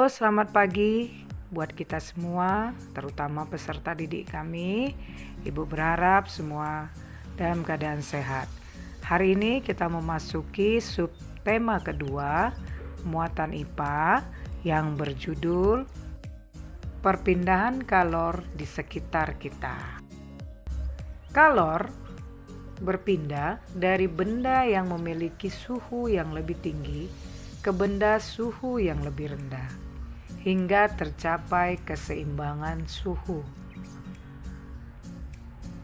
Halo, selamat pagi buat kita semua, terutama peserta didik kami. Ibu berharap semua dalam keadaan sehat. Hari ini kita memasuki subtema kedua, muatan IPA, yang berjudul perpindahan kalor di sekitar kita. Kalor berpindah dari benda yang memiliki suhu yang lebih tinggi ke benda suhu yang lebih rendah, hingga tercapai keseimbangan suhu.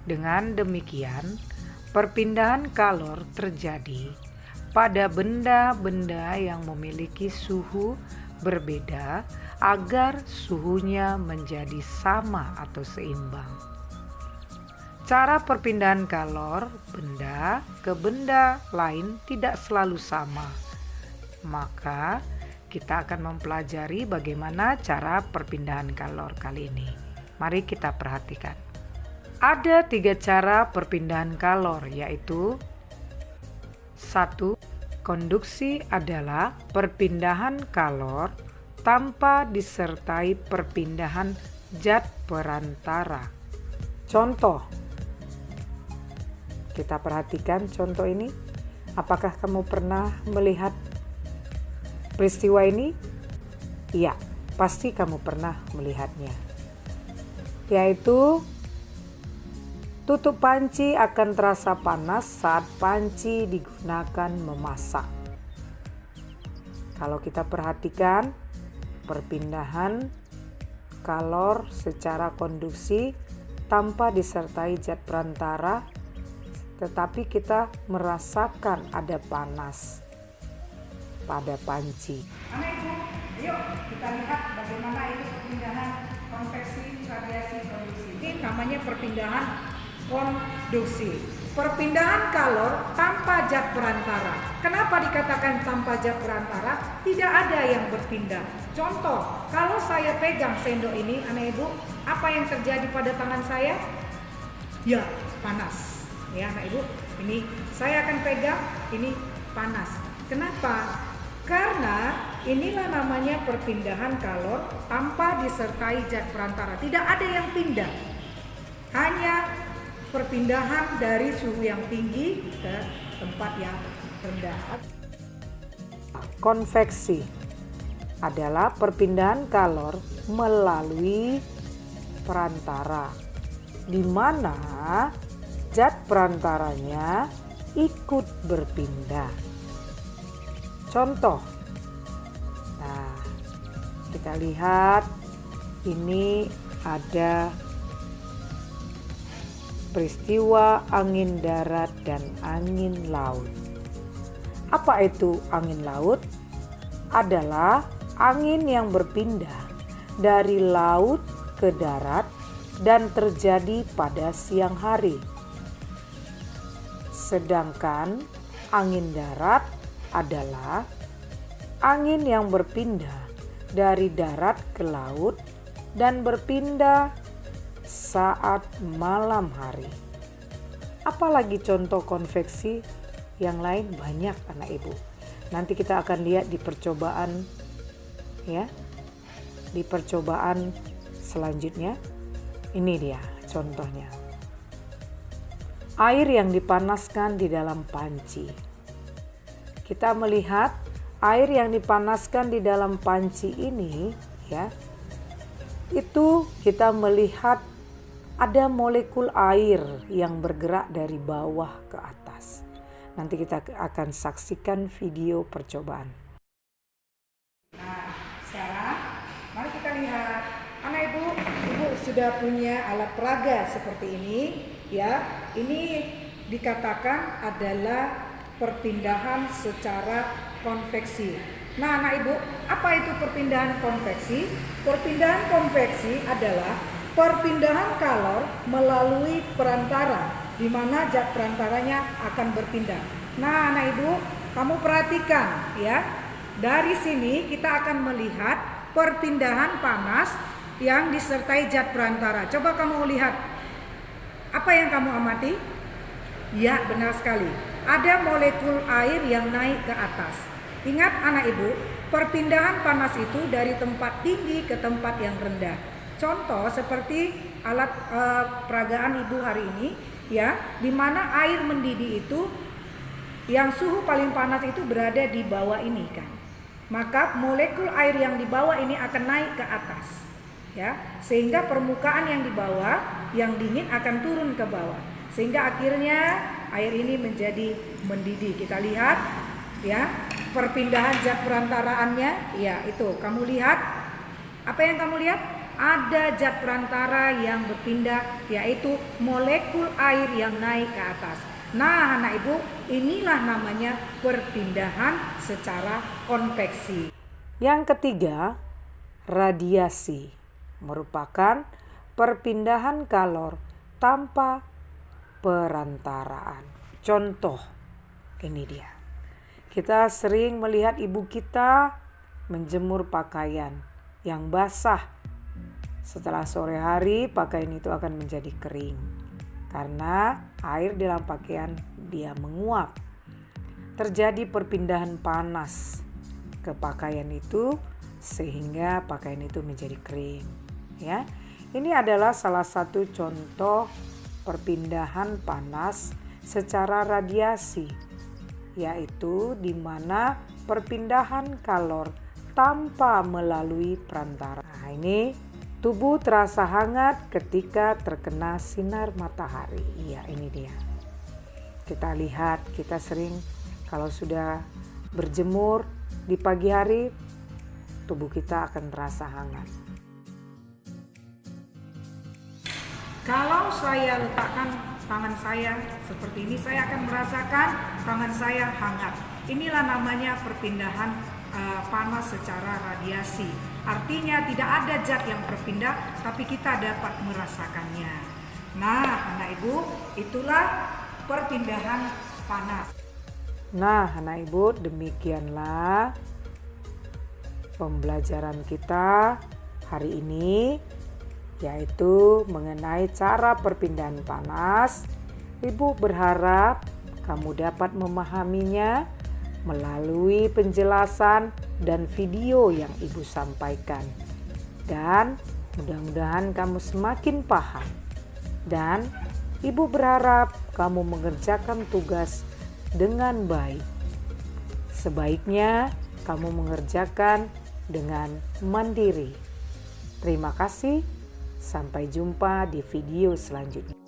Dengan demikian, perpindahan kalor terjadi pada benda-benda yang memiliki suhu berbeda agar suhunya menjadi sama atau seimbang. Cara perpindahan kalor benda ke benda lain tidak selalu sama. Maka kita akan mempelajari bagaimana cara perpindahan kalor kali ini. Mari kita perhatikan. Ada 3 cara perpindahan kalor, yaitu 1. Konduksi adalah perpindahan kalor tanpa disertai perpindahan zat perantara. Contoh, kita perhatikan contoh ini. Apakah kamu pernah melihat peristiwa ini? Iya, pasti kamu pernah melihatnya. Yaitu tutup panci akan terasa panas saat panci digunakan memasak. Kalau kita perhatikan perpindahan kalor secara konduksi tanpa disertai zat perantara, tetapi kita merasakan ada panas pada panci. Anak Ibu, yuk kita lihat bagaimana itu perpindahan konveksi, radiasi, konduksi. Ini namanya perpindahan konduksi. Perpindahan kalor tanpa zat perantara. Kenapa dikatakan tanpa zat perantara? Tidak ada yang berpindah. Contoh, kalau saya pegang sendok ini, anak Ibu, apa yang terjadi pada tangan saya? Ya, panas. Ya, anak Ibu, ini saya akan pegang, ini panas. Kenapa? Karena inilah namanya perpindahan kalor tanpa disertai zat perantara. Tidak ada yang pindah. Hanya perpindahan dari suhu yang tinggi ke tempat yang rendah. Konveksi adalah perpindahan kalor melalui perantara, di mana zat perantaranya ikut berpindah. Contoh, nah kita lihat ini ada peristiwa angin darat dan angin laut. Apa itu angin laut? Adalah angin yang berpindah dari laut ke darat dan terjadi pada siang hari. Sedangkan angin darat adalah angin yang berpindah dari darat ke laut dan berpindah saat malam hari. Apalagi contoh konveksi yang lain banyak anak Ibu. Nanti kita akan lihat di percobaan ya. Di percobaan selanjutnya. Ini dia contohnya. Air yang dipanaskan di dalam panci. Kita melihat air yang dipanaskan di dalam panci ini ya. Itu kita melihat ada molekul air yang bergerak dari bawah ke atas. Nanti kita akan saksikan video percobaan. Nah, sekarang mari kita lihat. Anak Ibu, Ibu sudah punya alat peraga seperti ini ya. Ini dikatakan adalah perpindahan secara konveksi. Nah, anak Ibu, apa itu perpindahan konveksi? Perpindahan konveksi adalah perpindahan kalor melalui perantara, di mana zat perantaranya akan berpindah. Nah, anak Ibu, kamu perhatikan ya. Dari sini kita akan melihat perpindahan panas yang disertai zat perantara. Coba kamu lihat. Apa yang kamu amati? Ya, benar sekali. Ada molekul air yang naik ke atas. Ingat anak Ibu, Perpindahan panas itu dari tempat tinggi ke tempat yang rendah. Contoh seperti alat peragaan ibu hari ini, ya, di mana air mendidih itu yang suhu paling panas itu berada di bawah ini kan. Maka molekul air yang di bawah ini akan naik ke atas, ya, sehingga permukaan yang di bawah yang dingin akan turun ke bawah, sehingga akhirnya air ini menjadi mendidih. Kita lihat, ya, perpindahan zat perantaraannya. Ya, itu kamu lihat. Apa yang kamu lihat? Ada zat perantara yang berpindah, yaitu molekul air yang naik ke atas. Nah, anak ibu, inilah namanya perpindahan secara konveksi. Yang ketiga, radiasi merupakan perpindahan kalor tanpa perantaraan. Contoh, ini dia. Kita sering melihat ibu kita menjemur pakaian yang basah. Setelah sore hari, pakaian itu akan menjadi kering karena air di dalam pakaian dia menguap. Terjadi perpindahan panas ke pakaian itu sehingga pakaian itu menjadi kering, ya. Ini adalah salah satu contoh perpindahan panas secara radiasi, yaitu di mana perpindahan kalor tanpa melalui perantara. Nah, ini tubuh terasa hangat ketika terkena sinar matahari. Iya, ini dia. Kita lihat, kita sering kalau sudah berjemur di pagi hari, tubuh kita akan terasa hangat. Kalau saya letakkan tangan saya seperti ini, saya akan merasakan tangan saya hangat. Inilah namanya perpindahan panas secara radiasi. Artinya tidak ada zat yang berpindah, tapi kita dapat merasakannya. Nah, anak ibu, itulah perpindahan panas. Nah, anak ibu, demikianlah pembelajaran kita hari ini, yaitu mengenai cara perpindahan panas. Ibu berharap kamu dapat memahaminya melalui penjelasan dan video yang ibu sampaikan. Dan mudah-mudahan kamu semakin paham. Dan ibu berharap kamu mengerjakan tugas dengan baik. Sebaiknya kamu mengerjakan dengan mandiri. Terima kasih. Sampai jumpa di video selanjutnya.